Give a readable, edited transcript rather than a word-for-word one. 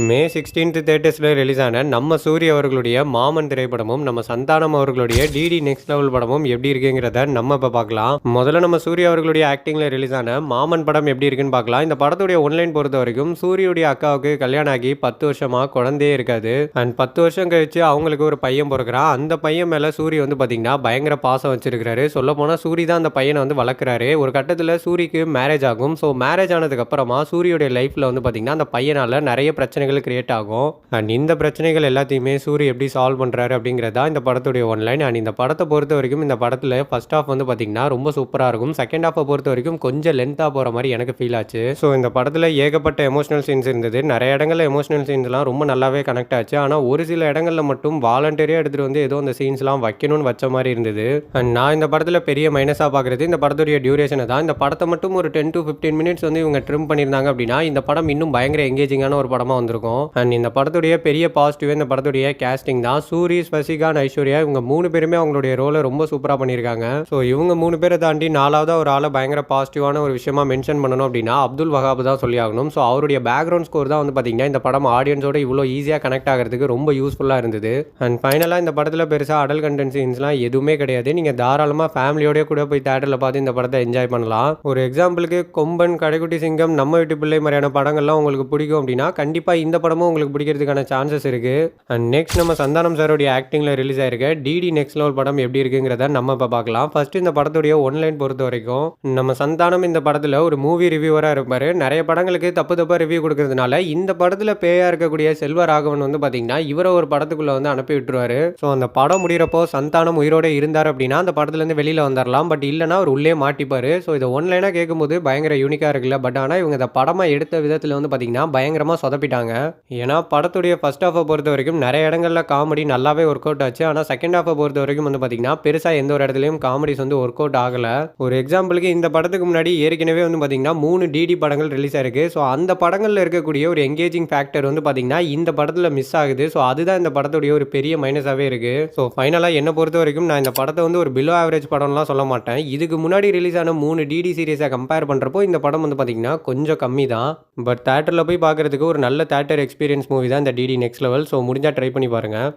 மே 16th தியேட்டர்ஸ்ல release ஆன நம்ம சூர்யா அவர்களுடைய மாமன் திரைப்படமும், நம்ம சந்தானம் அவர்களுடைய டிடி நெக்ஸ்ட் லெவல் படமும் எப்படி இருக்குங்கிறத நம்ம இப்ப பார்க்கலாம். முதல்ல நம்ம சூர்யா அவர்களுடைய ஆக்டிங்ல ரிலீஸ் ஆன மாமன் படம் எப்படி இருக்குன்னு பார்க்கலாம். இந்த படத்துடைய ஒன்லைன் பொறுத்த வரைக்கும் சூரியுடைய அக்காவுக்கு கல்யாணம் ஆகி 10 வருஷமா குழந்தையே இருக்காது. அண்ட் 10 வருஷம் கழிச்சு அவங்களுக்கு ஒரு பையன் பிறக்கிறான். அந்த பையன் மேல சூரி வந்து பாத்தீங்கன்னா பயங்கர பாசம் வச்சிருக்காரு. சொல்ல போனா சூரி தான் அந்த பையனை வந்து வளர்க்குறாரு. ஒரு கட்டத்துல சூரிக்கு மேரேஜ் ஆகும். ஸோ மேரேஜ் ஆனதுக்கு அப்புறமா சூரியுடைய லைஃப்ல வந்து பாத்தீங்கன்னா அந்த பையனால நிறைய பிரச்சனைகள் கிரியேட் ஆகும். அண்ட் இந்த பிரச்சனைகள் எல்லாத்தையுமே சூரி எப்படி சால்வ் பண்றாரு அப்படிங்கறதா இந்த படத்துடைய ஒன்லைன். அண்ட் இந்த படத்தை பொறுத்த வரைக்கும் இந்த படத்துல ஃபர்ஸ்ட் ஹாஃப் வந்து பாத்தீங்கன்னா ரொம்ப சூப்பரா இருக்கும். செகண்ட் ஹாஃபை பொறுத்த வரைக்கும் கொஞ்சம் லென்த்தா போற மாதிரி எனக்கு ஃபீல் ஆச்சு. ஸோ இந்த படத்துல ஏகப்பட்ட எமோஷனல் சீன்ஸ் இருந்தது. நிறைய இடங்கள்ல எமோஷனல் சீன்ஸ்லாம் ரொம்ப நல்லாவே கனெக்ட் ஆச்சு. ஆனா ஒரு சில இடங்கள்ல மட்டும் வாலண்டரியா எடுத்துட்டு வந்து ஏதோ அந்த சீன்ஸ்லாம் வைக்கணும்னு வச்ச மாதிரி இருந்தது. அண்ட் நான் இந்த படத்துல பெரிய மைனஸா பாக்குறது இந்த படத்துடைய டியூரேஷனை தான். இந்த படத்தை மட்டும் ஒரு 10 to 15 மினிட்ஸ் வந்து இவங்க ட்ரிம் பண்ணியிருந்தாங்க அப்படின்னா இந்த படம் இன்னும் பயங்கர எங்கேஜிங்கான ஒரு படமா வந்திருக்கும். அண்ட் இந்த படத்துடைய பெரிய பாசிட்டிவ் இந்த படத்துடைய கேஸ்டிங் தான். சூரி, ஸ்வசிகா, ஐஸ்வர்யா இவங்க 3 பேருமே அவங்களுடைய ரோலை ரொம்ப சூப்பரா பண்ணியிருக்காங்க. ஸோ இவங்க 3 பேரை தாண்டி 4வதா ஒரு ஆளை பயங்கர பாசிட்டிவான ஒரு விஷயமா மென்ஷன் பண்ணணும் அப்படின்னா அப்துல் வஹாப் தான் சொல்லி ஆகணும். ஸோ அவருடைய பேக்ரவுண்ட் ஸ்கோர் தான் வந்து பார்த்தீங்கன்னா இந்த படம் ஆடியன்ஸோட இவ்வளோ ஈஸியாக கனெக்ட் ஆகிறதுக்கு ரொம்ப யூஸ்ஃபுல்லாக இருந்தது. அண்ட் ஃபைனலாக இந்த படத்தில் பெருசாக அடல் கண்டென்ட் சீன்ஸ்லாம் எதுவுமே கிடையாது. நீங்கள் தாராளமாக ஃபேமிலியோடய கூட போய் தேட்டரில் பார்த்து இந்த படத்தை என்ஜாய் பண்ணலாம். ஒரு எக்ஸாம்பிளுக்கு கொம்பன், கடைக்குட்டி சிங்கம், நம்ம வீட்டு பிள்ளை மாதிரியான படங்கள்லாம் உங்களுக்கு பிடிக்கும் அப்படின்னா கண்டிப்பாக இந்த படமும் உங்களுக்கு பிடிக்கிறதுக்கான சான்சஸ் இருக்கு. அண்ட் நெக்ஸ்ட் நம்ம சந்தானம் சாரோடைய ஆக்டிங்ல ரிலீஸ் ஆயிருக்க டிடி நெக்ஸ்ட் லெவல் படம் எப்படி இருக்குங்கிறத நம்ம இப்போ பார்க்கலாம். ஃபர்ஸ்ட் இந்த படத்துடைய ஒன்லைன் பொறுத்த வரைக்கும் நம்ம சந்தானம் இந்த படத்துல ஒரு மூவி ரிவ்யூவரா இருப்பாரு. நிறைய படங்களுக்கு தப்பா ரிவ்யூ கொடுக்கறதுனால இந்த படத்துல பேயா இருக்கக்கூடிய செல்வராகவன் வந்து பாத்தீங்கன்னா இவரை ஒரு படத்துக்குள்ள வந்து அனுப்பி விட்டுருவாரு. ஸோ அந்த படம் முடிகிறப்போ சந்தானம் உயிரோட இருந்தார் அப்படின்னா அந்த படத்துல இருந்து வெளியில வந்துடலாம். பட் இல்லைன்னா அவர் உள்ளே மாட்டிப்பாரு. ஸோ இதை ஒன்லைனா கேட்கும்போது பயங்கர யூனிக்கா இருக்குல்ல. பட் ஆனால் இவங்க இந்த படமா எடுத்த விதத்துல வந்து பாத்தீங்கன்னா பயங்கரமா சொதப்பிட்டாங்க. ஏன்னா படத்துடைய ஃபர்ஸ்ட் ஹாஃபை பொறுத்த வரைக்கும் நிறைய இடங்கள்ல காமெடி நல்லாவே ஒர்க் அவுட் ஆச்சு. ஆனால் செகண்ட் ஹாஃபை பொறுத்த வரைக்கும் வந்து பார்த்தீங்கன்னா பெருசாக எந்த ஒரு இடத்துலையும் காமெடிஸ் வந்து ஒர்க் அவுட் ஆகலை. ஒரு எக்ஸாம்பிளுக்கு இந்த படத்துக்கு முன்னாடி ஏற்கனவே வந்து பார்த்தீங்கன்னா 3 டிடி படங்கள் ரிலீஸ் ஆயிருக்கு. ஸோ அந்த படங்களில் இருக்கக்கூடிய ஒரு எங்கேஜிங் ஃபேக்டர் வந்து பார்த்தீங்கன்னா இந்த படத்தில் மிஸ் ஆகுது. ஸோ அதுதான் இந்த படத்துடைய ஒரு பெரிய மைனஸாகவே இருக்கு. ஸோ ஃபைனலாக என்னை பொறுத்த வரைக்கும் நான் இந்த படத்தை வந்து ஒரு பிலோ ஆவரேஜ் படம்லாம் சொல்ல மாட்டேன். இதுக்கு முன்னாடி ரிலீஸ் ஆன 3 டிடி சீரிஸை கம்பேர் பண்ணுறப்போ இந்த படம் வந்து பார்த்தீங்கன்னா கொஞ்சம் கம்மி தான். பட் தேட்டரில் போய் பார்க்குறதுக்கு ஒரு நல்ல தேட்டர் எக்ஸ்பீரியன்ஸ் மூவி தான் இந்த டிடி நெக்ஸ்ட் லெவல். ஸோ முடிஞ்சால் ட்ரை பண்ணி பாருங்கள்.